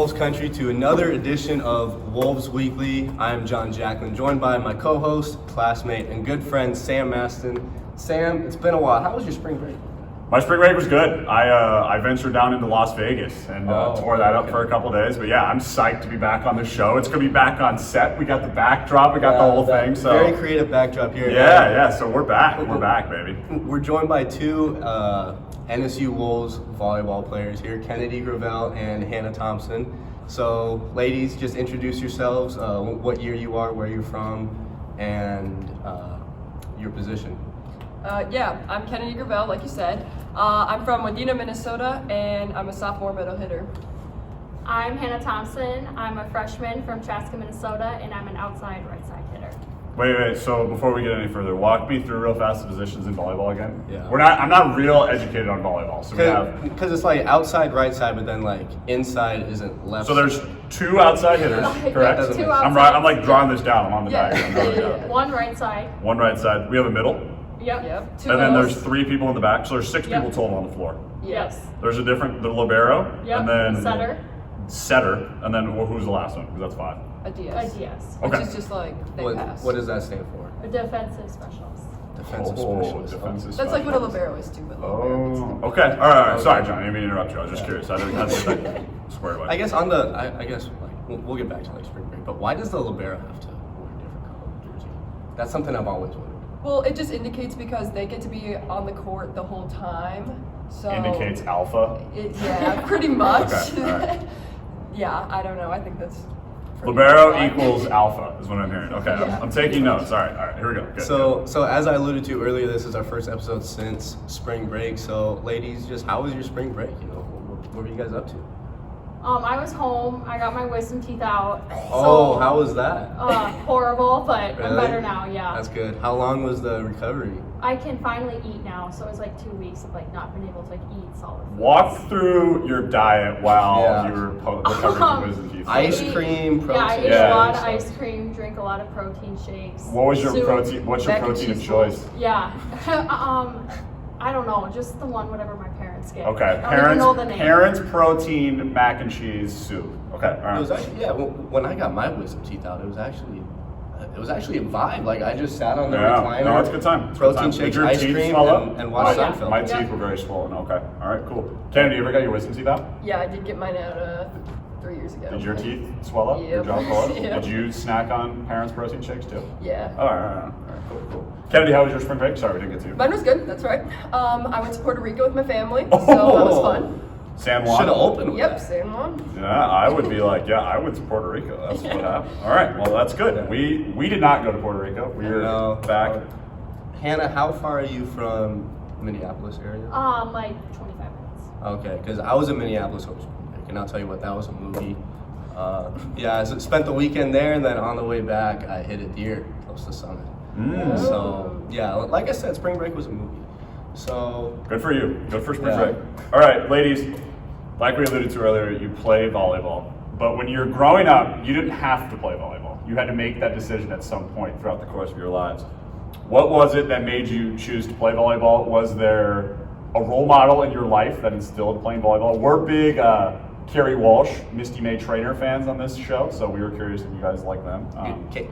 Wolves Country to another edition of Wolves Weekly. I am John Jacklin, joined by my co-host, classmate, and good friend Sam Maston. Sam, it's been a while. How was your spring break? My spring break was good. I ventured down into Las Vegas and tore that up for a couple days. But yeah, I'm psyched to be back on the show. It's going to be back on set. We got the backdrop. We got the whole thing. So very creative backdrop here. Yeah. So we're back. We're back, baby. We're joined by two NSU Wolves volleyball players here, Kennedy Gravelle and Hanna Thompson. So, ladies, just introduce yourselves, what year you are, where you're from, and your position. I'm Kennedy Gravelle, like you said. I'm from Wadena, Minnesota, and I'm a sophomore middle hitter. I'm Hanna Thompson. I'm a freshman from Chaska, Minnesota, and I'm an outside right side hitter. Wait. So before we get any further, walk me through real fast the positions in volleyball again. Yeah. I'm not real educated on volleyball, so we have. Because it's like outside right side, but then like inside isn't left. So there's two outside hitters, correct? Two I'm outside. I'm like drawing this down. I'm on the diagram. Yeah. One right side. One right side. We have a middle. Yep. Two And then middles. there's three people in the back, so there's six Yep. people total on the floor. Yes. There's the libero, Yep. and then Setter. and then who's the last one? Because that's five. A DS. A DS. Which Okay. is just like, they pass. What does that stand for? A defensive specialist. Defensive specialist. Defensive That's like what a specialist. libero is too, but libero. Oh, okay. All right. Sorry, John. I didn't mean to interrupt you. I was just curious. I didn't get that squared away. I guess we'll get back to like spring break, but why does the libero have to wear a different color jersey? That's something I've always wondered. Well, it just indicates because they get to be on the court the whole time. So Indicates alpha. Yeah, pretty much. Okay, all right. Yeah, I don't know. I think that's pretty Libero fun. equals alpha is what I'm hearing. Okay, Yeah. I'm taking notes. All right. Here we go. Good, So as I alluded to earlier, this is our first episode since spring break. So ladies, just how was your spring break? You know, what were you guys up to? I was home. I got my wisdom teeth out. Oh, how was that? Horrible, but I'm Really? better now. Yeah. That's good. How long was the recovery? I can finally eat now, so it was like 2 weeks of like not being able to like eat solid foods. Walk through your diet while Yeah. you were recovering from wisdom teeth. Ice I ate- cream, protein. Yeah, I ate Yeah. a lot of ice cream, drink a lot of protein shakes. What was your soup. protein? What's your Mac and protein of cheese choice? Yeah. I don't know, just the one whatever my parents get. Okay, I don't even know the name. parents protein mac and cheese soup. Okay, all It was right. actually when I got my wisdom teeth out, it was actually a vibe. Like I just sat on the Yeah, recliner. no, it's a good time. It's a good Protein time. Did shakes, your ice teeth cream, swell up? and watched Oh, yeah. Seinfeld. My Yeah. teeth were very swollen. Okay, all right, cool. Kennedy, you ever got your wisdom teeth out? Yeah, I did get mine out 3 years ago. Did your teeth swell up? Your Yep. jaw swell up? Yep. Did you snack on parents' protein shakes too? Yeah. All right, cool. Kennedy, how was your spring break? Sorry, we didn't get to you. Mine was good, that's right. I went to Puerto Rico with my family, so that was fun. San Juan? Should have opened with Yep, that. San Juan. Yeah, I would be like, yeah, I went to Puerto Rico. That's what happened. All right, well, that's good. We did not go to Puerto Rico. We were No. back. Hannah, how far are you from Minneapolis area? Like 25 minutes. Okay, because I was in Minneapolis over spring break, and I'll tell you what, that was a movie. I spent the weekend there, and then on the way back, I hit a deer close to Summit. So, yeah, like I said, spring break was a movie. So, Good for you. Good for spring Yeah. break. All right, ladies, like we alluded to earlier, you play volleyball. But when you're growing up, you didn't have to play volleyball. You had to make that decision at some point throughout the course of your lives. What was it that made you choose to play volleyball? Was there a role model in your life that instilled playing volleyball? We're big Carrie Walsh, Misty May trainer fans on this show, so we were curious if you guys like them.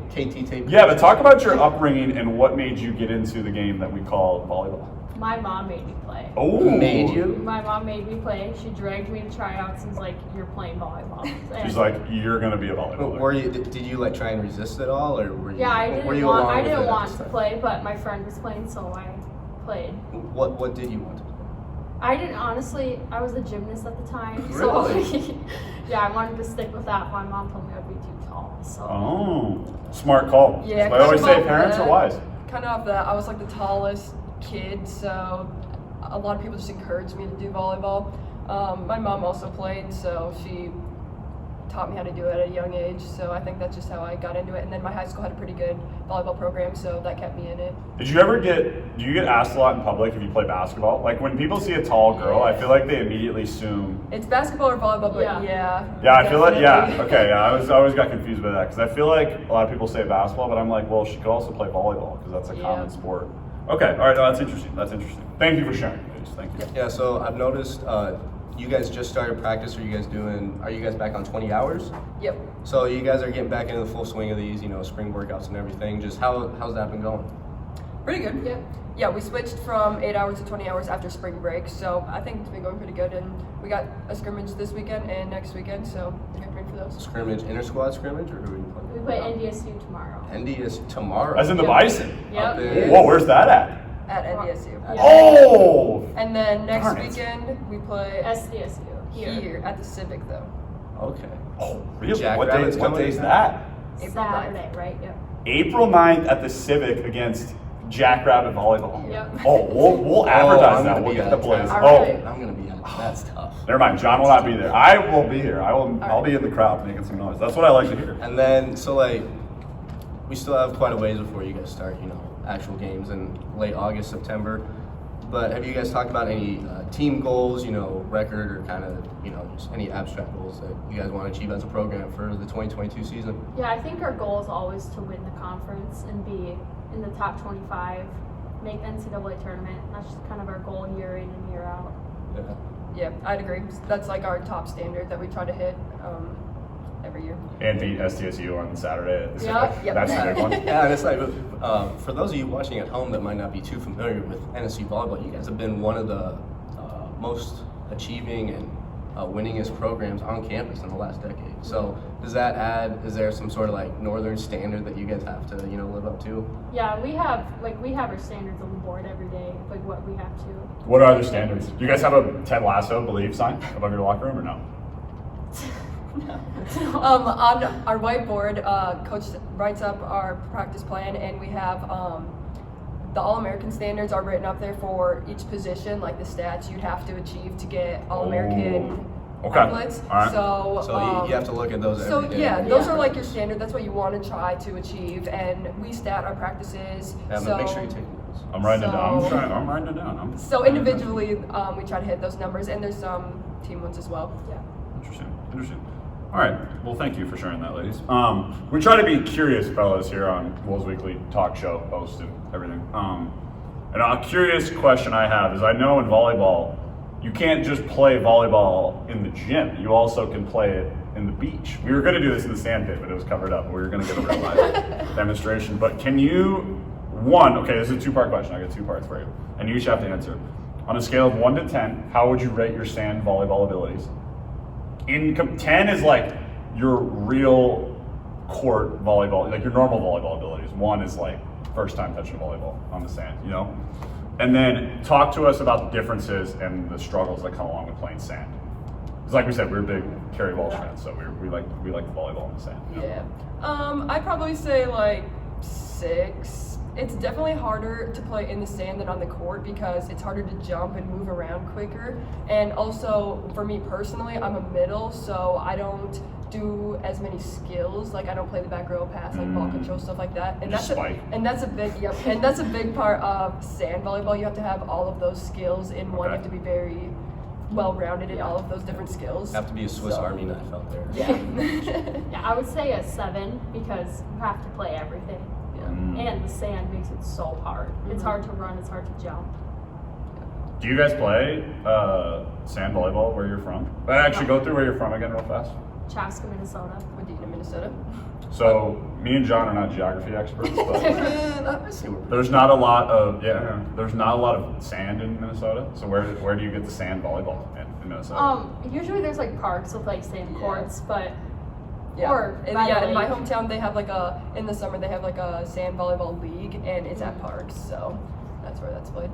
KT tape. Yeah, but talk about your upbringing and what made you get into the game that we call volleyball. My mom made me play. Oh, Made you? My mom made me play. She dragged me to tryouts and was like, "You're playing volleyball." She's like, you're gonna be a volleyballer. Were you? Did you like try and resist it all, or were you? Yeah, I were didn't you want. along I with didn't it want at to the play, but my friend was playing, so I played. time? What did you want to play? I didn't honestly. I was a gymnast at the time, so Really? yeah, I wanted to stick with that. My mom told me I'd be too tall, so. Oh, smart call. Yeah, I always kind say of parents that. are wise. Kind of off that, I was like the tallest kid, so a lot of people just encouraged me to do volleyball. My mom also played, so she taught me how to do it at a young age, so I think that's just how I got into it. And then my high school had a pretty good volleyball program, so that kept me in it. Do you get asked a lot in public if you play basketball? Like when people see a tall girl, I feel like they immediately assume. It's basketball or volleyball, but Yeah. Yeah, I feel like, definitely. okay, yeah, I always got confused by that because I feel like a lot of people say basketball, but I'm like, well, she could also play volleyball because that's a Yeah. common sport. Okay, all right, no, that's interesting. Thank you for sharing, ladies. Thank you. Yeah, so I've noticed you guys just started practice. Are you guys back on 20 hours? Yep. So you guys are getting back into the full swing of these, spring workouts and everything. Just how's that been going? Pretty good. Yep. Yeah, we switched from 8 hours to 20 hours after spring break, so I think it's been going pretty good. And we got a scrimmage this weekend and next weekend, so we're getting ready for those. Scrimmage, inter-squad scrimmage, or who are you playing? We play NDSU tomorrow. NDS tomorrow. As in the Yep. Bison. Up Yep. in- Whoa, where's that at? At NDSU. Yeah. Oh! And then next Darn it. weekend we play SDSU. here at the Civic, though. Okay. Oh, really? Jack What Rabbit's day coming is in. that? April 9th. Saturday, right? Yep. April 9th at the Civic against Jack Rabbit Volleyball. Yep. Oh, we'll advertise I'm that. gonna We'll be get out the of place. town. Oh, Alright. I'm gonna be out. That's tough. never mind. John will not be there. I will be here. I'll be in the crowd making some noise. That's what I like to hear. And then, so like, we still have quite a ways before you guys start, actual games in late August, September. But have you guys talked about any team goals, record, or kind of, just any abstract goals that you guys want to achieve as a program for the 2022 season? Yeah, I think our goal is always to win the conference and be in the top 25, make the NCAA tournament. That's just kind of our goal year in and year out. Yeah. Yeah, I'd agree. That's like our top standard that we try to hit every year. And beat SDSU on Saturday at the Yep. Civic. Yep. That's the big one. Yeah, and it's like, for those of you watching at home that might not be too familiar with NSU volleyball, you guys have been one of the most achieving and winningest programs on campus in the last decade. So does that is there some sort of like Northern standard that you guys have to, live up to? Yeah, we have our standards on the board every day, like what we have to. What are the standards? Do you guys have a Ted Lasso believe sign above your locker room or no? On our whiteboard, coach writes up our practice plan, and we have the All-American standards are written up there for each position, like the stats you'd have to achieve to get All-American Okay. athletes. All right. So you have to look at those So every day. yeah, those are like your standard. That's what you want to try to achieve, and we stat our practices. Yeah, so but make sure you take notes. I'm writing it down. So- I'm writing it down. So individually, we try to hit those numbers, and there's some team ones as well. Yeah. Interesting. All right. Well, thank you for sharing that, ladies. We try to be curious fellas here on Wolves Weekly talk show host and everything. And a curious question I have is, I know in volleyball, you can't just play volleyball in the gym. You also can play it in the beach. We were going to do this in the sand pit, but it was covered up. We were going to get a real life demonstration. But can you, okay, this is a two-part question. I got two parts for you. And you each have to answer. On a scale of 1 to 10, how would you rate your sand volleyball abilities? 10 is like your real court volleyball, like your normal volleyball abilities. 1 is like first time touching volleyball on the sand, And then talk to us about the differences and the struggles that come along with playing sand. Because like we said, we're big Kerry Walsh fans, so we like the volleyball on the sand. Yeah. I'd probably say like 6. It's definitely harder to play in the sand than on the court because it's harder to jump and move around quicker. And also, for me personally, I'm a middle, so I don't do as many skills. Like I don't play the back row pass, like ball control, stuff like that. And Just spike. that's a big part of sand volleyball. You have to have all of those skills in one. You have to be very well-rounded in all of those different skills. Have to be a Swiss Army knife out there. Yeah. Yeah, I would say a 7 because you have to play everything. And the sand makes it so hard. It's hard to run, it's hard to jump. Do you guys play sand volleyball where you're from? Actually, go through where you're from again real fast. Chaska, Minnesota. Medina, Minnesota. So me and John are not geography experts, but I see where there's not a lot of sand in Minnesota. So where do you get the sand volleyball in Minnesota? Usually there's like parks with like sand courts, but Yeah. Or in by the my lake. hometown they have in the summer they have like a sand volleyball league, and it's at parks, so that's where that's played.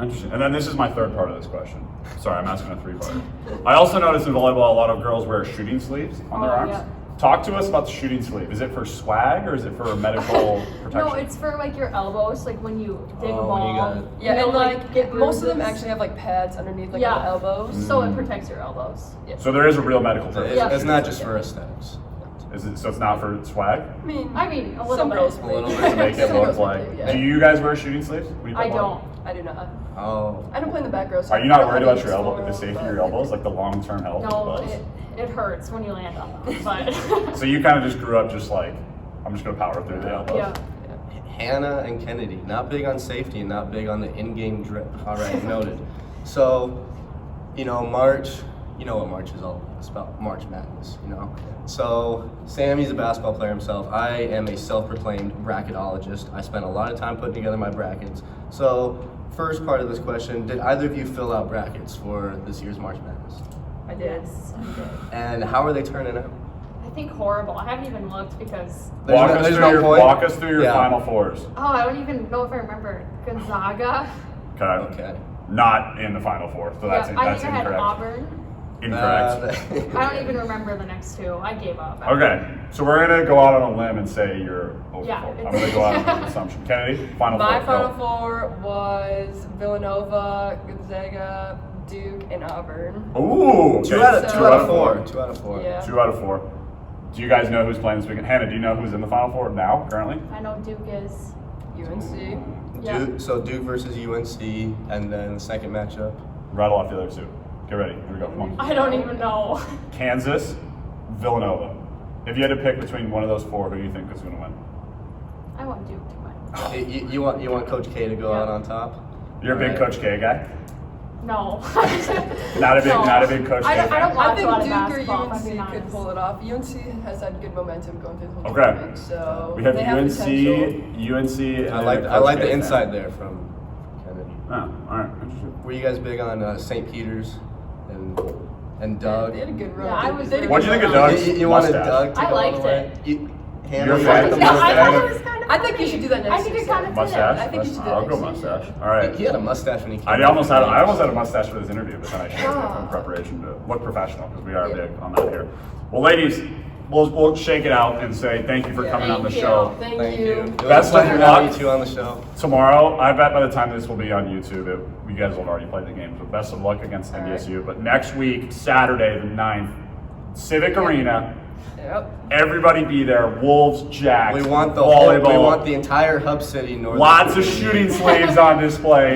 Interesting. And then this is my third part of this question. Sorry, I'm asking a 3-parter. I also noticed in volleyball a lot of girls wear shooting sleeves on their arms. Yeah. Talk to us about the shooting sleeve. Is it for swag or is it for medical protection? No, it's for like your elbows, like when you dig a Oh, ball. when you got it. Yeah, you'll, and like get most of them bruises. actually have like pads underneath like Yeah. the elbows. So it protects your elbows. So there is a real medical It's, purpose. Yeah. it's not just for aesthetics. So it's not for swag? I mean, I mean, a little some bit. girls A little play. bit To make it Some look girls like. play, yeah. Do you guys wear shooting sleeves? when you play I volleyball? don't. I do not. Oh. I don't play in the back row. So Are you I not don't worried have about any your elbow, tomorrow, the safety of but- your elbows, like the long-term health? of No, those? it hurts when you land on them. But So you kind of just grew up just like, I'm just gonna power through the elbows. yeah. Hanna and Kennedy, not big on safety and not big on the in-game drip. All right, noted. So, March, you know what March is all about. It's about March Madness, you know? So Sammy's a basketball player himself. I am a self-proclaimed bracketologist. I spent a lot of time putting together my brackets. So first part of this question, did either of you fill out brackets for this year's March Madness? I did. Yes, I did. And how are they turning out? I think horrible. I haven't even looked because. There's no point? Walk us through your Yeah. Final Fours. Oh, I don't even know if I remember. Gonzaga. Okay. Not in the Final Four, so that's I that's think I had incorrect. Auburn. Incorrect. I don't even remember the next two. I gave up. Okay, so we're gonna go out on a limb and say you're over Yeah, 4. I'm it's- gonna go out on an assumption. Kennedy, Final My Four. Final go. Four was Villanova, Gonzaga, Duke, and Auburn. Ooh, okay. Two out of So- four. 2 out of 4. Yeah. 2 out of 4. Do you guys know who's playing this weekend? Hannah, do you know who's in the Final Four now, currently? I know Duke is. UNC. Yeah. Duke versus UNC, and then the second matchup. Rattle off the other 2. Get ready. Here we go. Come on. I don't even know. Kansas, Villanova. If you had to pick between one of those 4, who do you think is going to win? I want Duke to win. You want Coach K to go Yeah. out on top? You're a big Alright. Coach K guy. No. Not a big, No. not a big Coach K. I don't fan. watch I a think lot of Duke basketball, or if I'm being UNC could honest. pull it off. UNC has had good momentum going through the whole Okay. tournament, so We have they have potential. UNC. I like Coach the K fan. insight there from Kennedy. Oh, all right. Interesting. Were you guys big on St. Peter's and Doug? They had a good run. Yeah, I was They had a What'd you good think of run. Doug's You wanted mustache? Doug to I go all liked the way? it. Hannah, You're you fine. like the Yeah, I mustache? thought it was kind of I think you should do that next I think year. it kind of Mustache. I think you should do I'll that go next year. mustache. All right. He had a mustache when he came. I almost had a mustache for this interview, but then I shaved it Ah. in preparation to look professional because we are Yeah. big on that here. Well, ladies, we'll shake it out and say thank you for Yeah. coming on the Thank show. you. Thank you. It was Best a of pleasure luck. having you two on the show. Tomorrow, I bet by the time this will be on YouTube, you guys will have already played the game. So best of luck against All right. NDSU. But next week, Saturday the 9th, Civic Arena. Yep. Everybody be there. Wolves, Jacks, We want the volleyball. we want the entire Hub City. Northern Lots of State. shooting slaves on display.